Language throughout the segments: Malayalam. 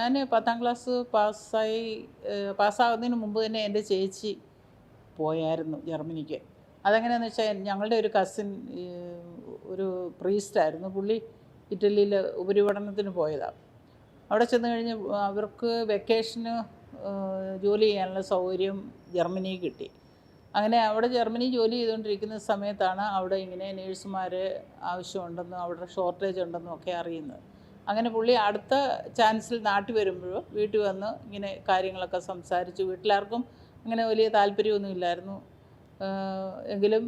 ഞാൻ 10ാം ക്ലാസ് പാസ്സാകുന്നതിന് മുമ്പ് തന്നെ എൻ്റെ ചേച്ചി പോയായിരുന്നു ജർമ്മനിക്ക്. അതെങ്ങനെയാണെന്ന് വെച്ചാൽ ഞങ്ങളുടെ ഒരു കസിൻ ഒരു പ്രീസ്റ്റായിരുന്നു. പുള്ളി ഇറ്റലിയിൽ ഉപരിപഠനത്തിന് പോയതാണ്. അവിടെ ചെന്ന് കഴിഞ്ഞ് അവർക്ക് വെക്കേഷന് ജോലി ചെയ്യാനുള്ള സൗകര്യം ജർമ്മനിയിൽ കിട്ടി. അങ്ങനെ അവിടെ ജർമ്മനി ജോലി ചെയ്തുകൊണ്ടിരിക്കുന്ന സമയത്താണ് അവിടെ ഇങ്ങനെ നേഴ്സുമാർ ആവശ്യമുണ്ടെന്നും അവിടെ ഷോർട്ടേജ് ഉണ്ടെന്നും ഒക്കെ അറിയുന്നത്. അങ്ങനെ പുള്ളി അടുത്ത ചാൻസിൽ നാട്ടിൽ വരുമ്പോൾ വീട്ടിൽ വന്ന് ഇങ്ങനെ കാര്യങ്ങളൊക്കെ സംസാരിച്ചു. വീട്ടിലാർക്കും അങ്ങനെ വലിയ താല്പര്യമൊന്നുമില്ലായിരുന്നു. എങ്കിലും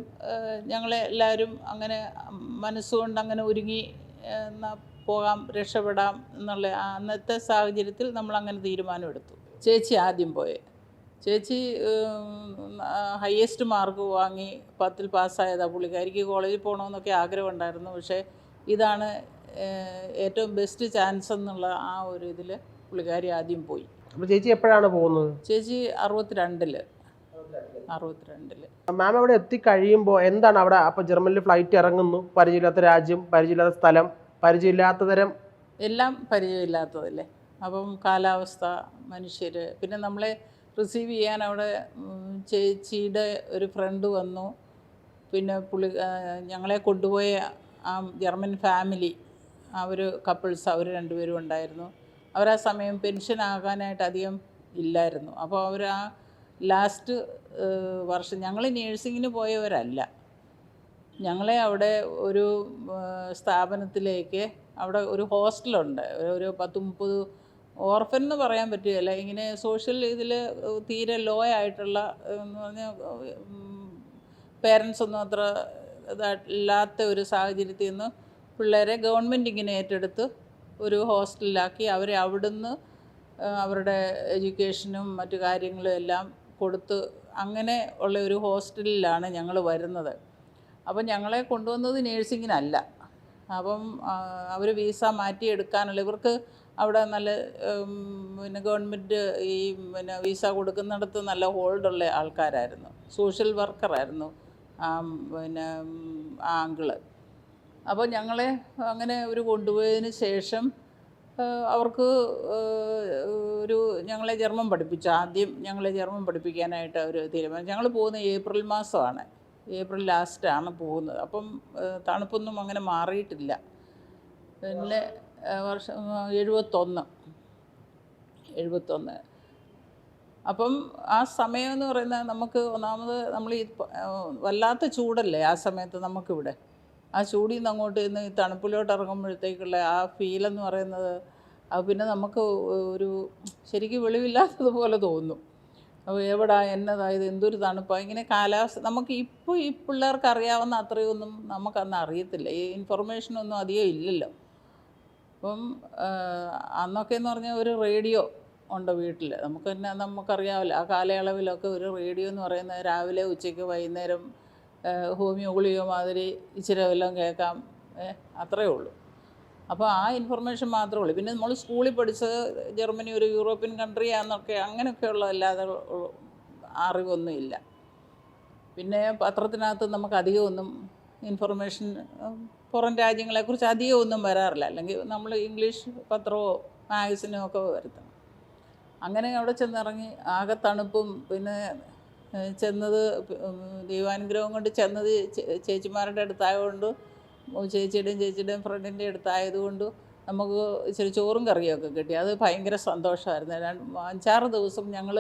ഞങ്ങളെ എല്ലാവരും അങ്ങനെ മനസ്സുകൊണ്ട് അങ്ങനെ ഒരുങ്ങി എന്നാൽ പോകാം, രക്ഷപ്പെടാം എന്നുള്ള അന്നത്തെ സാഹചര്യത്തിൽ നമ്മളങ്ങനെ തീരുമാനമെടുത്തു. ചേച്ചി ആദ്യം പോയെ. ചേച്ചി ഹയസ്റ്റ് മാർക്ക് വാങ്ങി 10ൽ പാസ്സായതാണ്. പുള്ളിക്കാരിക്ക് കോളേജിൽ പോകണമെന്നൊക്കെ ആഗ്രഹമുണ്ടായിരുന്നു. പക്ഷേ ഇതാണ് ഏറ്റവും ബെസ്റ്റ് ചാൻസ് എന്നുള്ള ആ ഒരു ഇതിൽ പുള്ളിക്കാരി ആദ്യം പോയി. അപ്പോൾ ചേച്ചി എപ്പോഴാണ് പോകുന്നത്? ചേച്ചി 62-ൽ. മാം അവിടെ എത്തിക്കഴിയുമ്പോൾ എന്താണ് അവിടെ? അപ്പോൾ ജർമ്മനിൽ ഫ്ലൈറ്റ് ഇറങ്ങുന്നു, പരിചയമില്ലാത്ത രാജ്യം, പരിചയമില്ലാത്ത സ്ഥലം, പരിചയമില്ലാത്ത തരം എല്ലാം പരിചയമില്ലാത്തതല്ലേ. അപ്പം കാലാവസ്ഥ, മനുഷ്യർ, പിന്നെ നമ്മളെ റിസീവ് ചെയ്യാൻ അവിടെ ചേച്ചിയുടെ ഒരു ഫ്രണ്ട് വന്നു. പിന്നെ ഞങ്ങളെ കൊണ്ടുപോയ ആ ജർമ്മൻ ഫാമിലി, അവർ കപ്പിൾസ്, അവർ രണ്ടുപേരും ഉണ്ടായിരുന്നു. അവരാ സമയം പെൻഷൻ ആകാനായിട്ട് അധികം ഇല്ലായിരുന്നു. അപ്പോൾ അവർ ആ ലാസ്റ്റ് വർഷം, ഞങ്ങൾ നേഴ്സിങ്ങിന് പോയവരല്ല, ഞങ്ങളെ അവിടെ ഒരു സ്ഥാപനത്തിലേക്ക്, അവിടെ ഒരു ഹോസ്റ്റലുണ്ട്, ഒരു 10-30 ഓർഫൻ എന്ന് പറയാൻ പറ്റുകയില്ല, ഇങ്ങനെ സോഷ്യൽ ഇതിൽ തീരെ ലോ ആയിട്ടുള്ള എന്ന് പറഞ്ഞാൽ പേരൻസ് ഒന്നും അത്ര ഇതായില്ലാത്ത ഒരു സാഹചര്യത്തിൽ നിന്ന് പിള്ളേരെ ഗവൺമെൻറ് ഇങ്ങനെ ഏറ്റെടുത്ത് ഒരു ഹോസ്റ്റലിലാക്കി അവരെ അവിടുന്ന് അവരുടെ എഡ്യൂക്കേഷനും മറ്റു കാര്യങ്ങളും എല്ലാം കൊടുത്ത് അങ്ങനെ ഉള്ള ഒരു ഹോസ്റ്റലിലാണ് ഞങ്ങൾ വരുന്നത്. അപ്പം ഞങ്ങളെ കൊണ്ടുവന്നത് നേഴ്സിങ്ങിനല്ല. അപ്പം അവർ വീസ മാറ്റിയെടുക്കാനുള്ള, ഇവർക്ക് അവിടെ നല്ല പിന്നെ ഗവൺമെൻറ് ഈ പിന്നെ വീസ കൊടുക്കുന്നിടത്ത് നല്ല ഹോൾഡുള്ള ആൾക്കാരായിരുന്നു, സോഷ്യൽ വർക്കറായിരുന്നു പിന്നെ ആ അങ്കിള്. അപ്പോൾ ഞങ്ങളെ അങ്ങനെ ഒരു കൊണ്ടുപോയതിന് ശേഷം അവർക്ക് ഞങ്ങളെ ജർമ്മൻ പഠിപ്പിച്ചു. ആദ്യം ഞങ്ങളെ ജർമ്മൻ പഠിപ്പിക്കാനായിട്ട് അവർ തീരുമാനിച്ചു. ഞങ്ങൾ പോകുന്നത് ഏപ്രിൽ മാസമാണ്, ഏപ്രിൽ ലാസ്റ്റാണ് പോകുന്നത്. അപ്പം തണുപ്പൊന്നും അങ്ങനെ മാറിയിട്ടില്ല. പിന്നെ വർഷം 71. അപ്പം ആ സമയം എന്ന് പറയുന്നത് നമുക്ക് ഒന്നാമത് നമ്മൾ ഈ വല്ലാത്ത ചൂടല്ലേ ആ സമയത്ത് നമുക്കിവിടെ. ആ ചൂടിൽ നിന്ന് അങ്ങോട്ട് ഇന്ന് ഈ തണുപ്പിലോട്ട് ഇറങ്ങുമ്പോഴത്തേക്കുള്ള ആ ഫീലെന്ന് പറയുന്നത്, അത് പിന്നെ നമുക്ക് ഒരു ശരിക്കും വെളിവില്ലാത്തതുപോലെ തോന്നും. അപ്പോൾ എവിടാ എന്നതായത് എന്തൊരു തണുപ്പാണ് ഇങ്ങനെ കാലാവസ്ഥ. നമുക്ക് ഇപ്പോൾ ഈ പിള്ളേർക്ക് അറിയാവുന്ന അത്രയൊന്നും നമുക്കന്ന് അറിയത്തില്ല, ഈ ഇൻഫർമേഷനൊന്നും അധികം ഇല്ലല്ലോ. അപ്പം അന്നൊക്കെ എന്ന് പറഞ്ഞാൽ ഒരു റേഡിയോ ഉണ്ട് വീട്ടിൽ. നമുക്ക് തന്നെ നമുക്കറിയാമല്ലോ ആ കാലയളവിലൊക്കെ ഒരു റേഡിയോ എന്ന് പറയുന്നത് രാവിലെ ഉച്ചയ്ക്ക് വൈകുന്നേരം ഹോമിയോ ഗുളിക മാതിരി ഇച്ചിരി വല്ലതും കേൾക്കാം, അത്രയേ ഉള്ളൂ. അപ്പോൾ ആ ഇൻഫർമേഷൻ മാത്രമേ ഉള്ളൂ. പിന്നെ നമ്മൾ സ്കൂളിൽ പഠിച്ചത് ജർമ്മനി ഒരു യൂറോപ്യൻ കൺട്രിയാണെന്നൊക്കെ അങ്ങനെയൊക്കെയുള്ള അല്ലാതെ അറിവൊന്നും ഇല്ല. പിന്നെ പത്രത്തിനകത്ത് നമുക്ക് അധികമൊന്നും ഇൻഫർമേഷൻ പുറം രാജ്യങ്ങളെക്കുറിച്ച് അധികമൊന്നും വരാറില്ല, അല്ലെങ്കിൽ നമ്മൾ ഇംഗ്ലീഷ് പത്രമോ മാഗസിനോ ഒക്കെ വരുത്തണം. അങ്ങനെ അവിടെ ചെന്നിറങ്ങി ആകെ തണുപ്പും. പിന്നെ ചെന്നത് ദൈവാനുഗ്രഹം കൊണ്ട് ചെന്നത് ചേച്ചിമാരുടെ അടുത്തായതുകൊണ്ട്, ചേച്ചിയുടെയും ഫ്രണ്ടിൻ്റെ അടുത്തായതുകൊണ്ട് നമുക്ക് ഇച്ചിരി ചോറും കറിയൊക്കെ കിട്ടി. അത് ഭയങ്കര സന്തോഷമായിരുന്നു. 5-6 ദിവസം ഞങ്ങൾ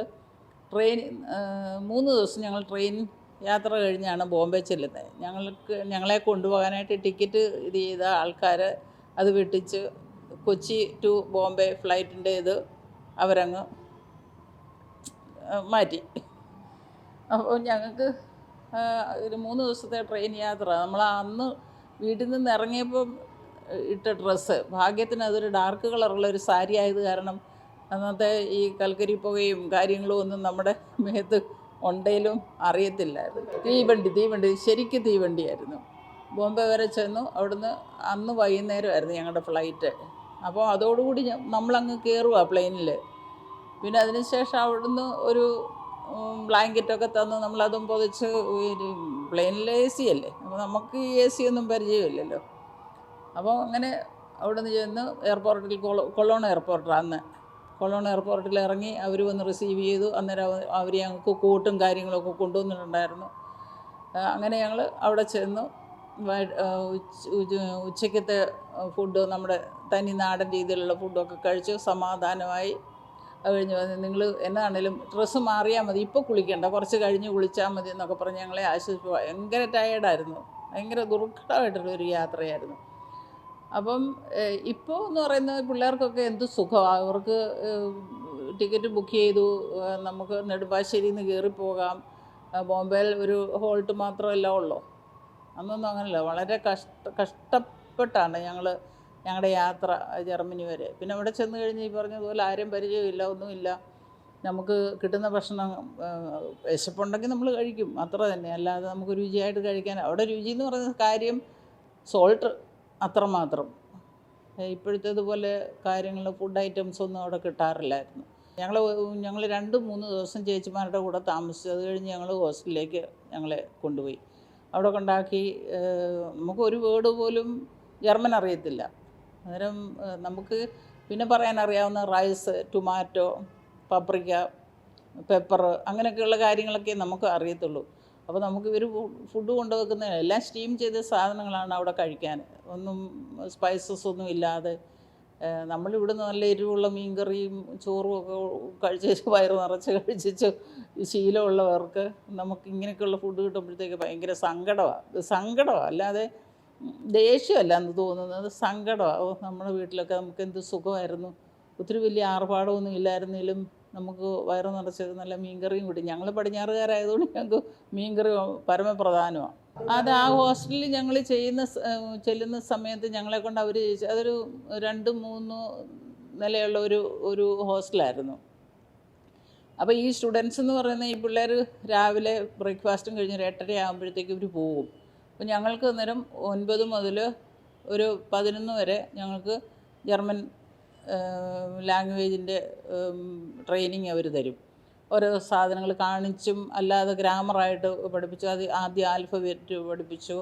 3 ദിവസം ഞങ്ങൾ ട്രെയിൻ യാത്ര കഴിഞ്ഞാണ് ബോംബെ ചെല്ലുന്നത്. ഞങ്ങളെ കൊണ്ടുപോകാനായിട്ട് ടിക്കറ്റ് ഇത് ചെയ്ത ആൾക്കാർ അത് വെട്ടിച്ച് കൊച്ചി ടു ബോംബെ ഫ്ലൈറ്റിൻ്റെ ഇത് അവരങ്ങ് മാറ്റി. അപ്പോൾ ഞങ്ങൾക്ക് ഒരു 3 ദിവസത്തെ ട്രെയിൻ യാത്ര. നമ്മൾ അന്ന് വീട്ടിൽ നിന്ന് ഇറങ്ങിയപ്പം ഇട്ട ഡ്രസ്സ് ഭാഗ്യത്തിന് അതൊരു ഡാർക്ക് കളറുള്ള ഒരു സാരി ആയത് കാരണം അന്നത്തെ ഈ കൽക്കരി പുകയും കാര്യങ്ങളും ഒന്നും നമ്മുടെ മേത്ത് ഉണ്ടേലും അറിയത്തില്ലായിരുന്നു. തീവണ്ടി ശരിക്കും തീവണ്ടിയായിരുന്നു. ബോംബെ വരെ ചെന്നു. അവിടുന്ന് അന്ന് വൈകുന്നേരമായിരുന്നു ഞങ്ങളുടെ ഫ്ലൈറ്റ്. അപ്പോൾ അതോടുകൂടി നമ്മളങ്ങ് കയറുക പ്ലെയിനിൽ. പിന്നെ അതിനുശേഷം അവിടുന്ന് ഒരു ബ്ലാങ്കറ്റൊക്കെ തന്ന് നമ്മളതും പൊതിച്ച്, പ്ലെയിനിൽ AC അല്ലേ, അപ്പോൾ നമുക്ക് ഈ AC ഒന്നും പരിചയമില്ലല്ലോ. അപ്പോൾ അങ്ങനെ അവിടുന്ന് ചെന്ന് എയർപോർട്ടിൽ കൊളോൺ എയർപോർട്ടാണ് അന്ന്. കൊളോൺ എയർപോർട്ടിൽ ഇറങ്ങി അവർ വന്ന് റിസീവ് ചെയ്തു. അന്നേരം അവർ ഞങ്ങൾക്ക് കോട്ടും കാര്യങ്ങളൊക്കെ കൊണ്ടുവന്നിട്ടുണ്ടായിരുന്നു. അങ്ങനെ ഞങ്ങൾ അവിടെ ചെന്നു. ഉച്ചയ്ക്കത്തെ ഫുഡ് നമ്മുടെ തനി നാടൻ രീതിയിലുള്ള ഫുഡൊക്കെ കഴിച്ചു സമാധാനമായി. അത് കഴിഞ്ഞ് നിങ്ങൾ എന്നാണേലും ഡ്രസ്സ് മാറിയാൽ മതി, ഇപ്പോൾ കുളിക്കണ്ട, കുറച്ച് കഴിഞ്ഞ് കുളിച്ചാൽ മതി എന്നൊക്കെ പറഞ്ഞ് ഞങ്ങളെ ആശ്വസിപ്പിച്ചു. ഭയങ്കര ടയേർഡായിരുന്നു, ഭയങ്കര ദുർഘടമായിട്ടുള്ളൊരു യാത്രയായിരുന്നു. അപ്പം ഇപ്പോൾ എന്ന് പറയുന്നത് പിള്ളേർക്കൊക്കെ എന്ത് സുഖമാണ്. അവർക്ക് ടിക്കറ്റ് ബുക്ക് ചെയ്തു, നമുക്ക് നെടുമ്പാശ്ശേരിയിൽ നിന്ന് കയറിപ്പോകാം. ബോംബെയിൽ ഒരു ഹോൾട്ട് മാത്രമല്ല ഉള്ളൂ. അന്നൊന്നും അങ്ങനെയല്ല. വളരെ കഷ്ടപ്പെട്ടാണ് ഞങ്ങളുടെ യാത്ര ജർമ്മനി വരെ. പിന്നെ അവിടെ ചെന്ന് കഴിഞ്ഞ് ഈ പറഞ്ഞതുപോലെ ആരും പരിചയമില്ല, ഒന്നുമില്ല. നമുക്ക് കിട്ടുന്ന ഭക്ഷണം വിശപ്പുണ്ടെങ്കിൽ നമ്മൾ കഴിക്കും, അത്ര തന്നെ. അല്ലാതെ നമുക്ക് രുചിയായിട്ട് കഴിക്കാൻ അവിടെ രുചി എന്ന് പറയുന്ന കാര്യം സോൾട്ട് അത്രമാത്രം. ഇപ്പോഴത്തേതുപോലെ കാര്യങ്ങൾ ഫുഡ് ഐറ്റംസ് ഒന്നും അവിടെ കിട്ടാറില്ലായിരുന്നു. ഞങ്ങൾ 2-3 ദിവസം ചേച്ചിമാരുടെ കൂടെ താമസിച്ചു. അത് കഴിഞ്ഞ് ഞങ്ങൾ ഹോസ്റ്റലിലേക്ക് ഞങ്ങളെ കൊണ്ടുപോയി. അവിടെ കൊണ്ടാക്കി. നമുക്ക് ഒരു വേർഡ് പോലും ജർമ്മൻ അറിയത്തില്ല. അന്നേരം നമുക്ക് പിന്നെ പറയാനറിയാവുന്ന റൈസ്, ടൊമാറ്റോ, പപ്രിക്ക, പെപ്പർ, അങ്ങനെയൊക്കെയുള്ള കാര്യങ്ങളൊക്കെ നമുക്ക് അറിയത്തുള്ളൂ. അപ്പോൾ നമുക്ക് ഇവർ ഫുഡ് കൊണ്ടുവെക്കുന്ന എല്ലാം സ്റ്റീം ചെയ്ത സാധനങ്ങളാണ് അവിടെ കഴിക്കാൻ. ഒന്നും സ്പൈസസ് ഒന്നും ഇല്ലാതെ. നമ്മളിവിടുന്ന് നല്ല എരിവുള്ള മീൻകറിയും ചോറും ഒക്കെ കഴിച്ച് വയറ് നിറച്ച് കഴിച്ച് ശീലമുള്ളവർക്ക് നമുക്ക് ഇങ്ങനെയൊക്കെയുള്ള ഫുഡ് കിട്ടുമ്പോഴത്തേക്ക് ഭയങ്കര സങ്കടമാണ്. അല്ലാതെ ദേഷ്യമല്ല എന്ന് തോന്നുന്നത്, സങ്കടമാണ്. നമ്മുടെ വീട്ടിലൊക്കെ നമുക്ക് എന്ത് സുഖമായിരുന്നു. ഒത്തിരി വലിയ ആർഭാടമൊന്നും ഇല്ലായിരുന്നെങ്കിലും നമുക്ക് വയറ് നിറച്ച് നല്ല മീൻകറിയും കൂടി. ഞങ്ങൾ പടിഞ്ഞാറുകാരായതുകൊണ്ട് ഞങ്ങൾക്ക് മീൻകറി പരമപ്രധാനമാണ്. അത് ആ ഹോസ്റ്റലിൽ ഞങ്ങൾ ചെല്ലുന്ന സമയത്ത് ഞങ്ങളെ കൊണ്ട് അവർ അതൊരു 2-3 നിലയുള്ള ഒരു ഹോസ്റ്റലായിരുന്നു. അപ്പോൾ ഈ സ്റ്റുഡൻസ് എന്ന് പറയുന്ന ഈ പിള്ളേർ രാവിലെ ബ്രേക്ക്ഫാസ്റ്റും കഴിഞ്ഞ് ഒരു 8:30 ആകുമ്പോഴത്തേക്ക് ഇവർ പോകും. അപ്പോൾ ഞങ്ങൾക്ക് അന്നേരം 9 മുതൽ ഒരു 11 വരെ ഞങ്ങൾക്ക് ജർമ്മൻ ലാംഗ്വേജിൻ്റെ ട്രെയിനിങ് അവർ തരും. ഓരോ സാധനങ്ങൾ കാണിച്ചും അല്ലാതെ ഗ്രാമറായിട്ട് പഠിപ്പിച്ചു. ആദ്യം ആൽഫബറ്റ് പഠിപ്പിച്ചു.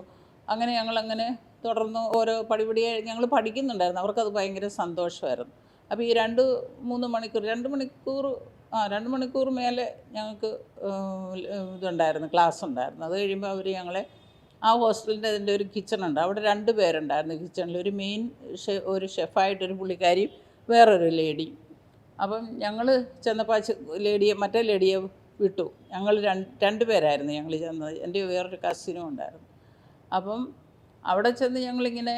അങ്ങനെ ഞങ്ങളങ്ങനെ തുടർന്ന് ഓരോ പടിപടിയായി ഞങ്ങൾ പഠിക്കുന്നുണ്ടായിരുന്നു. അവർക്കത് ഭയങ്കര സന്തോഷമായിരുന്നു. അപ്പോൾ ഈ 2-3 മണിക്കൂർ 2 മണിക്കൂർ മേലെ ഞങ്ങൾക്ക് ഇതുണ്ടായിരുന്നു, ക്ലാസ് ഉണ്ടായിരുന്നു. അത് കഴിയുമ്പോൾ അവർ ഞങ്ങളെ ആ ഹോസ്റ്റലിൻ്റെ അതിൻ്റെ ഒരു കിച്ചണുണ്ട്. അവിടെ 2 പേരുണ്ടായിരുന്നു കിച്ചണിൽ. ഒരു മെയിൻ ഒരു ഷെഫായിട്ടൊരു പുള്ളിക്കാരിയും വേറൊരു ലേഡി. അപ്പം ഞങ്ങൾ ചെന്നപ്പോൾ മറ്റേ ലേഡിയെ വിട്ടു. ഞങ്ങൾ 2 പേരായിരുന്നു ഞങ്ങൾ ചെന്നത്. എൻ്റെ വേറൊരു കസിനും ഉണ്ടായിരുന്നു. അപ്പം അവിടെ ചെന്ന് ഞങ്ങളിങ്ങനെ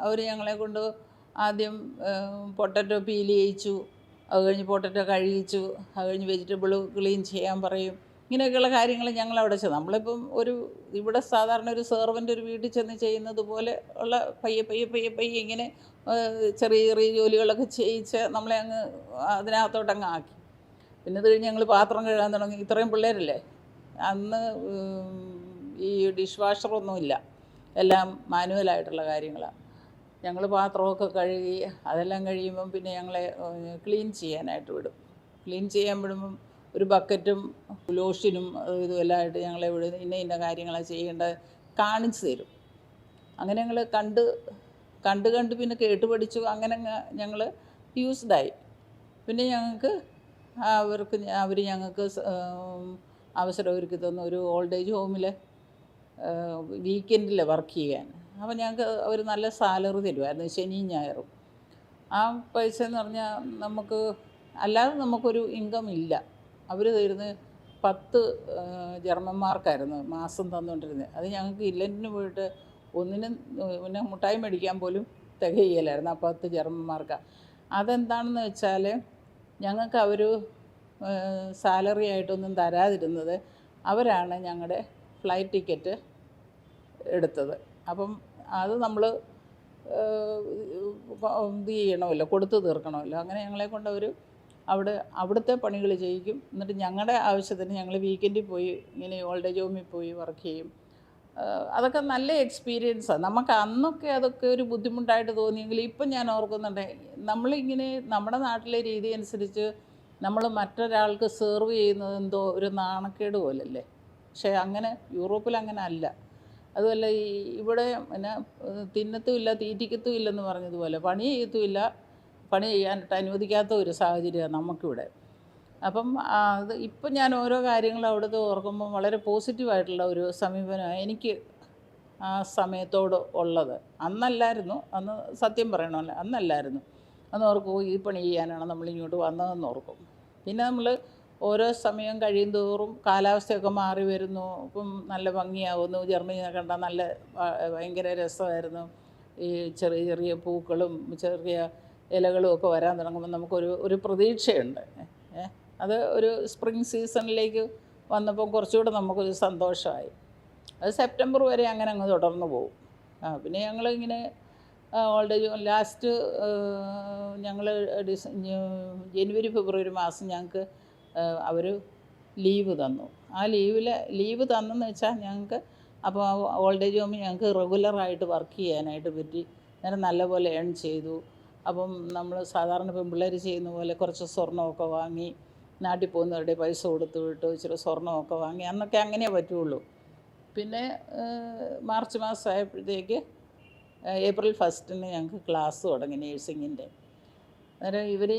അവർ ഞങ്ങളെ കൊണ്ട് ആദ്യം പൊട്ടറ്റോ പീൽ ചെയ്യിച്ചു. അത് കഴിഞ്ഞ് പൊട്ടറ്റോ കഴുകിച്ചു. അത് കഴിഞ്ഞ് വെജിറ്റബിൾ ക്ലീൻ ചെയ്യാൻ പറയും. ഇങ്ങനെയൊക്കെയുള്ള കാര്യങ്ങൾ ഞങ്ങളവിടെ ചെന്ന് നമ്മളിപ്പം ഇവിടെ സാധാരണ ഒരു സെർവൻ്റ് ഒരു വീട്ടിൽ ചെന്ന് ചെയ്യുന്നത് പോലെ ഉള്ള പയ്യെ ഇങ്ങനെ ചെറിയ ചെറിയ ജോലികളൊക്കെ ചെയ്യിച്ച് നമ്മളെ അങ്ങ് അതിനകത്തോട്ടങ്ങ് ആക്കി. പിന്നെ അത് കഴിഞ്ഞ് ഞങ്ങൾ പാത്രം കഴുകാൻ തുടങ്ങി. ഇത്രയും പിള്ളേരല്ലേ, അന്ന് ഈ ഡിഷ് വാഷറൊന്നുമില്ല, എല്ലാം മാനുവലായിട്ടുള്ള കാര്യങ്ങളാണ്. ഞങ്ങൾ പാത്രമൊക്കെ കഴുകി അതെല്ലാം കഴിയുമ്പം പിന്നെ ഞങ്ങളെ ക്ലീൻ ചെയ്യാനായിട്ട് വിടും. ക്ലീൻ ചെയ്യാൻ വിടുമ്പം ഒരു ബക്കറ്റും ലോഷനും ഇതുമെല്ലാം ആയിട്ട് ഞങ്ങളെ വിടും. ഇന്ന കാര്യങ്ങളാണ് ചെയ്യേണ്ടത് കാണിച്ചു തരും. അങ്ങനെ ഞങ്ങൾ കണ്ട് പിന്നെ കേട്ട് പഠിച്ചു. അങ്ങനെ ഞങ്ങൾ യൂസ്ഡായി. പിന്നെ ഞങ്ങൾക്ക് അവർ ഞങ്ങൾക്ക് അവസരം ഒരുക്കി തന്നു ഒരു ഓൾഡ് ഏജ് ഹോമിൽ വീക്കെൻഡിൽ വർക്ക് ചെയ്യാൻ. അപ്പോൾ ഞങ്ങൾക്ക് അവർ നല്ല സാലറി തരുമായിരുന്നു, ശനിയും ഞായറും. ആ പൈസ എന്ന് പറഞ്ഞാൽ നമുക്ക് അല്ലാതെ നമുക്കൊരു ഇൻകം ഇല്ല. അവർ തരുന്നത് 10 ജർമ്മൻ മാർക്കായിരുന്നു മാസം തന്നുകൊണ്ടിരുന്നത്. അത് ഞങ്ങൾക്ക് ഇല്ലൻറ്റിന് പോയിട്ട് ഒന്നിനും പിന്നെ മുട്ടായി മേടിക്കാൻ പോലും തികയില്ലായിരുന്നു ആ 10 ജർമ്മൻ മാർക്കാണ്. അതെന്താണെന്ന് വെച്ചാൽ ഞങ്ങൾക്ക് അവർ സാലറി ആയിട്ടൊന്നും തരാതിരുന്നത്, അവരാണ് ഞങ്ങളുടെ ഫ്ലൈറ്റ് ടിക്കറ്റ് എടുത്തത്. അപ്പം അത് നമ്മൾ ഇത് ചെയ്യണമല്ലോ, കൊടുത്തു തീർക്കണമല്ലോ. അങ്ങനെ ഞങ്ങളെ കൊണ്ട് അവർ അവിടുത്തെ പണികൾ ചെയ്യിക്കും. എന്നിട്ട് ഞങ്ങളുടെ ആവശ്യത്തിന് ഞങ്ങൾ വീക്കെൻഡിൽ പോയി ഇങ്ങനെ ഓൾഡ് ഏജ് ഹോമിൽ പോയി വർക്ക് ചെയ്യും. അതൊക്കെ നല്ല എക്സ്പീരിയൻസാണ്. നമുക്ക് അന്നൊക്കെ അതൊക്കെ ഒരു ബുദ്ധിമുട്ടായിട്ട് തോന്നിയെങ്കിൽ ഇപ്പം ഞാൻ ഓർക്കുന്നുണ്ട്, നമ്മളിങ്ങനെ നമ്മുടെ നാട്ടിലെ രീതി അനുസരിച്ച് നമ്മൾ മറ്റൊരാൾക്ക് സെർവ് ചെയ്യുന്നത് എന്തോ ഒരു നാണക്കേട് പോലല്ലേ. പക്ഷേ അങ്ങനെ യൂറോപ്പിൽ അങ്ങനെ അല്ല. അതുമല്ല ഇവിടെ പിന്നെ തിന്നത്തുമില്ല തീറ്റിക്കത്തും ഇല്ലെന്ന് പറഞ്ഞതുപോലെ പണി ചെയ്യത്തുമില്ല, പണി ചെയ്യാനായിട്ട് അനുവദിക്കാത്ത ഒരു സാഹചര്യമാണ് നമുക്കിവിടെ. അപ്പം അത് ഇപ്പം ഞാൻ ഓരോ കാര്യങ്ങളും അവിടുത്തെ ഓർക്കുമ്പോൾ വളരെ പോസിറ്റീവായിട്ടുള്ള ഒരു സമീപനമാണ് എനിക്ക് ആ സമയത്തോട് ഉള്ളത്. അന്നല്ലായിരുന്നു, അന്ന് സത്യം പറയണമല്ലോ, അന്നല്ലായിരുന്നു. അന്ന് ഓർക്കും ഈ പണി ചെയ്യാനാണ് നമ്മളിങ്ങോട്ട് വന്നതെന്ന് ഓർക്കും. പിന്നെ നമ്മൾ ഓരോ സമയം കഴിയും തോറും കാലാവസ്ഥയൊക്കെ മാറി വരുന്നു. ഇപ്പം നല്ല ഭംഗിയാവുന്നു. ജർമ്മനിയെ കണ്ടാൽ നല്ല ഭയങ്കര രസമായിരുന്നു. ഈ ചെറിയ ചെറിയ പൂക്കളും ചെറിയ ഇലകളും ഒക്കെ വരാൻ തുടങ്ങുമ്പോൾ നമുക്കൊരു പ്രതീക്ഷയുണ്ട്. അത് ഒരു സ്പ്രിങ് സീസണിലേക്ക് വന്നപ്പോൾ കുറച്ചുകൂടെ നമുക്കൊരു സന്തോഷമായി. അത് സെപ്റ്റംബർ വരെ അങ്ങനെ അങ്ങ് തുടർന്ന് പോകും. പിന്നെ ഞങ്ങളിങ്ങനെ ഓൾഡ് ഏജ് ലാസ്റ്റ് ഞങ്ങൾ ജനുവരി ഫെബ്രുവരി മാസം ഞങ്ങൾക്ക് അവർ ലീവ് തന്നു. ആ ലീവ് തന്നെന്ന് വെച്ചാൽ ഞങ്ങൾക്ക് അപ്പോൾ ഓൾഡ് ഏജ് ഹോമിൽ ഞങ്ങൾക്ക് റെഗുലറായിട്ട് വർക്ക് ചെയ്യാനായിട്ട് പറ്റി. നേരം നല്ലപോലെ ഏൺ ചെയ്തു. അപ്പം നമ്മൾ സാധാരണ പെൺപിള്ളേർ ചെയ്യുന്ന പോലെ കുറച്ച് സ്വർണ്ണമൊക്കെ വാങ്ങി, നാട്ടിൽ പോകുന്നവരുടെ പൈസ കൊടുത്ത് വിട്ട് ഇച്ചിരി സ്വർണ്ണമൊക്കെ വാങ്ങി. അന്നൊക്കെ അങ്ങനെ പറ്റുള്ളൂ. പിന്നെ മാർച്ച് മാസം ആയപ്പോഴത്തേക്ക് ഏപ്രിൽ 1 ഞങ്ങൾക്ക് ക്ലാസ് തുടങ്ങി നേഴ്സിങ്ങിൻ്റെ. അന്നേരം ഇവർ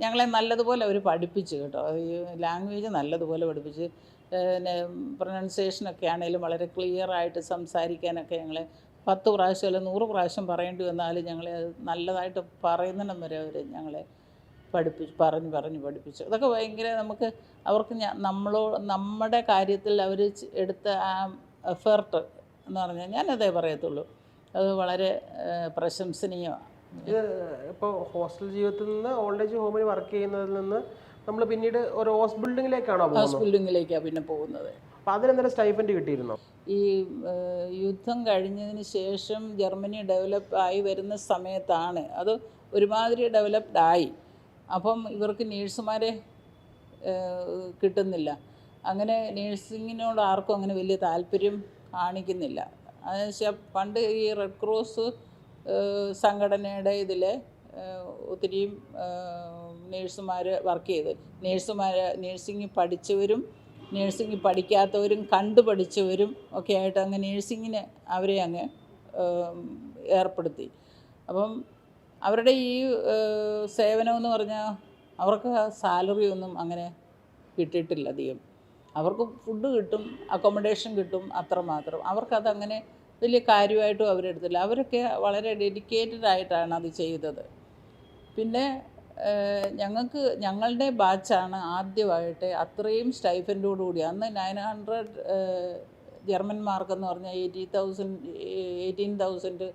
ഞങ്ങളെ നല്ലതുപോലെ അവർ പഠിപ്പിച്ചു കേട്ടോ. ഈ ലാംഗ്വേജ് നല്ലതുപോലെ പഠിപ്പിച്ച്, പിന്നെ പ്രൊനൗൺസിയേഷനൊക്കെ ആണെങ്കിലും വളരെ ക്ലിയറായിട്ട് സംസാരിക്കാനൊക്കെ ഞങ്ങളെ 10 പ്രാവശ്യം അല്ല 100 പ്രാവശ്യം പറയേണ്ടി വന്നാലും ഞങ്ങളെ അത് നല്ലതായിട്ട് പറയുന്നിടം വരെ അവർ ഞങ്ങളെ പറഞ്ഞ് പഠിപ്പിച്ചു. അതൊക്കെ ഭയങ്കര നമുക്ക് അവർക്ക് നമ്മുടെ കാര്യത്തിൽ അവർ എടുത്ത ആ എഫേർട്ട് എന്ന് പറഞ്ഞാൽ ഞാനതേ പറയത്തുള്ളൂ, അത് വളരെ പ്രശംസനീയമാണ്. ഇത് ഇപ്പോൾ ഹോസ്റ്റൽ ജീവിതത്തിൽ നിന്ന് ഓൾഡ് ഏജ് ഹോമിൽ വർക്ക് ചെയ്യുന്നതിൽ നിന്ന് നമ്മൾ പിന്നീട് ഒരു ഹൗസ് ബിൽഡിങ്ങിലേക്കാണോ പോകുന്നത്? ഹൗസ് ബിൽഡിങ്ങിലേക്കാണ് പിന്നെ പോകുന്നത്. അപ്പോൾ അതിനെന്തെങ്കിലും സ്റ്റൈഫൻഡ് കിട്ടിയിരുന്നോ? ഈ യുദ്ധം കഴിഞ്ഞതിന് ശേഷം ജർമ്മനി ഡെവലപ്പ് ആയി വരുന്ന സമയത്താണ് അത് ഒരുമാതിരി ഡെവലപ്ഡായി. അപ്പം ഇവർക്ക് നേഴ്സുമാരെ കിട്ടുന്നില്ല. അങ്ങനെ നേഴ്സിങ്ങിനോട് ആർക്കും അങ്ങനെ വലിയ താല്പര്യം കാണിക്കുന്നില്ല. എന്നുവെച്ചാൽ പണ്ട് ഈ റെഡ് ക്രോസ് സംഘടനയുടെ ഇതിൽ ഒത്തിരിയും നേഴ്സുമാർ വർക്ക് ചെയ്ത്, നേഴ്സിംഗ് പഠിച്ചവരും നേഴ്സിംഗ് പഠിക്കാത്തവരും കണ്ടുപഠിച്ചവരും ഒക്കെ ആയിട്ട് അങ്ങ് നേഴ്സിങ്ങിന് അവരെ അങ്ങ് ഏർപ്പെടുത്തി. അപ്പം അവരുടെ ഈ സേവനമെന്ന് പറഞ്ഞാൽ അവർക്ക് സാലറി ഒന്നും അങ്ങനെ കിട്ടിയിട്ടില്ല അധികം. അവർക്ക് ഫുഡ് കിട്ടും, അക്കോമഡേഷൻ കിട്ടും, അത്രമാത്രം. അവർക്കതങ്ങനെ വലിയ കാര്യമായിട്ടും അവരെടുത്തില്ല. അവരൊക്കെ വളരെ ഡെഡിക്കേറ്റഡ് ആയിട്ടാണ് അത് ചെയ്തത്. പിന്നെ ഞങ്ങളുടെ ബാച്ചാണ് ആദ്യമായിട്ട് അത്രയും സ്റ്റൈഫൻഡോടുകൂടി, അന്ന് 900 ജർമ്മൻ മാർക്കെന്ന് പറഞ്ഞാൽ 18,000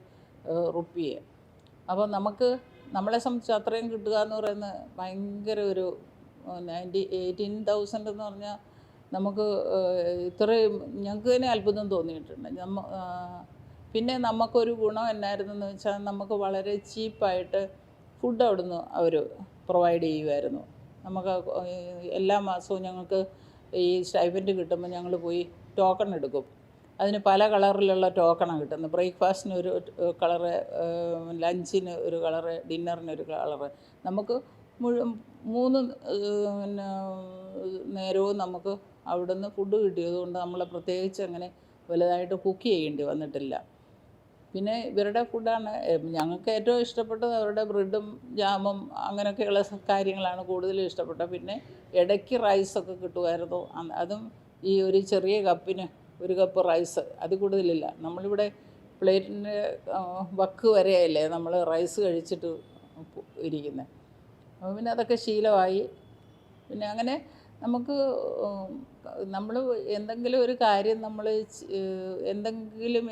റുപ്പിയെ. അപ്പോൾ നമ്മളെ സംബന്ധിച്ച് അത്രയും കിട്ടുക എന്ന് പറയുന്നത് ഭയങ്കര ഒരു 18,000 എന്ന് പറഞ്ഞാൽ നമുക്ക് ഇത്രയും ഞങ്ങൾക്ക് തന്നെ അത്ഭുതം തോന്നിയിട്ടുണ്ട്. പിന്നെ നമുക്കൊരു ഗുണം എന്നായിരുന്നെന്ന് വെച്ചാൽ നമുക്ക് വളരെ ചീപ്പായിട്ട് ഫുഡ് അവിടുന്ന് അവർ പ്രൊവൈഡ് ചെയ്യുമായിരുന്നു. നമുക്ക് എല്ലാ മാസവും ഞങ്ങൾക്ക് ഈ സ്റ്റൈഫൻഡ് കിട്ടുമ്പോൾ ഞങ്ങൾ പോയി ടോക്കൺ എടുക്കും. അതിന് പല കളറിലുള്ള ടോക്കണാണ് കിട്ടുന്നത്. ബ്രേക്ക്ഫാസ്റ്റിന് ഒരു കളറ്, ലഞ്ചിന് ഒരു കളറ്, ഡിന്നറിനൊരു കളറ്. നമുക്ക് 3 നേരവും നമുക്ക് അവിടുന്ന് ഫുഡ് കിട്ടിയതുകൊണ്ട് നമ്മൾ പ്രത്യേകിച്ച് അങ്ങനെ വലുതായിട്ട് കുക്ക് ചെയ്യേണ്ടി വന്നിട്ടില്ല. പിന്നെ ഇവരുടെ ഫുഡാണ് ഞങ്ങൾക്ക് ഏറ്റവും ഇഷ്ടപ്പെട്ടത്. അവരുടെ ബ്രെഡും ജാമും അങ്ങനെയൊക്കെയുള്ള കാര്യങ്ങളാണ് കൂടുതലും ഇഷ്ടപ്പെട്ടത്. പിന്നെ ഇടയ്ക്ക് റൈസൊക്കെ കിട്ടുമായിരുന്നു. അതും ഈ ഒരു ചെറിയ കപ്പിന് 1 കപ്പ് റൈസ്, അത് കൂടുതലില്ല. നമ്മളിവിടെ പ്ലേറ്റിൻ്റെ വക്ക് വരെയല്ലേ നമ്മൾ റൈസ് കഴിച്ചിട്ട് ഇരിക്കുന്നത്. അപ്പോൾ പിന്നെ അതൊക്കെ ശീലമായി. പിന്നെ അങ്ങനെ നമ്മൾ എന്തെങ്കിലും ഒരു കാര്യം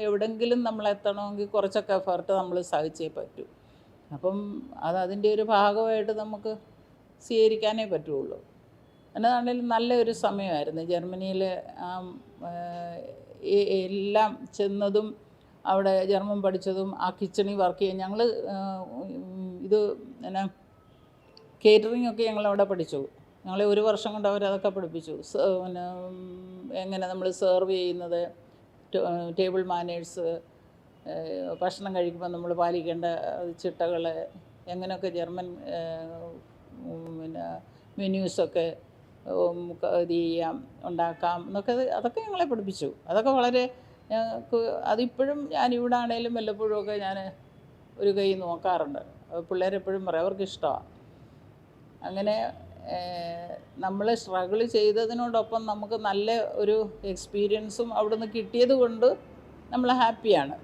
എവിടെങ്കിലും നമ്മൾ എത്തണമെങ്കിൽ കുറച്ചൊക്കെ എഫർട്ട് നമ്മൾ സഹിച്ചേ പറ്റൂ. അപ്പം അതിൻ്റെ ഒരു ഭാഗമായിട്ട് നമുക്ക് സ്വീകരിക്കാനേ പറ്റുള്ളൂ. എന്നതാണെങ്കിലും നല്ലൊരു സമയമായിരുന്നു ജർമ്മനിയിൽ. എല്ലാം ചെന്നതും അവിടെ ജർമ്മൻ പഠിച്ചതും ആ കിച്ചണിൽ വർക്ക് ചെയ്യാൻ ഞങ്ങൾ കേറ്ററിംഗ് ഒക്കെ ഞങ്ങളവിടെ പഠിച്ചു. ഞങ്ങളെ 1 വർഷം കൊണ്ട് അവരതൊക്കെ പഠിപ്പിച്ചു. പിന്നെ എങ്ങനെ നമ്മൾ സെർവ് ചെയ്യുന്നത്, ടേബിൾ മാനേഴ്സ്, ഭക്ഷണം കഴിക്കുമ്പോൾ നമ്മൾ പാലിക്കേണ്ട ചിട്ടകൾ, എങ്ങനെയൊക്കെ ജർമ്മൻ മെന്യൂസൊക്കെ ഇത് ചെയ്യാം, ഉണ്ടാക്കാം എന്നൊക്കെ അതൊക്കെ ഞങ്ങളെ പഠിപ്പിച്ചു. അതൊക്കെ വളരെ ഞങ്ങൾക്ക് അതിപ്പോഴും ഞാനിവിടെ ആണെങ്കിലും വല്ലപ്പോഴുമൊക്കെ ഞാൻ ഒരു കൈ നോക്കാറുണ്ട്. പിള്ളേരെപ്പോഴും പറയും, അവർക്ക് ഇഷ്ടമാണ്. അങ്ങനെ നമ്മൾ സ്ട്രഗിൾ ചെയ്തതിനോടൊപ്പം നമുക്ക് നല്ല ഒരു എക്സ്പീരിയൻസും അവിടുന്ന് കിട്ടിയത് കൊണ്ട് നമ്മൾ ഹാപ്പിയാണ്.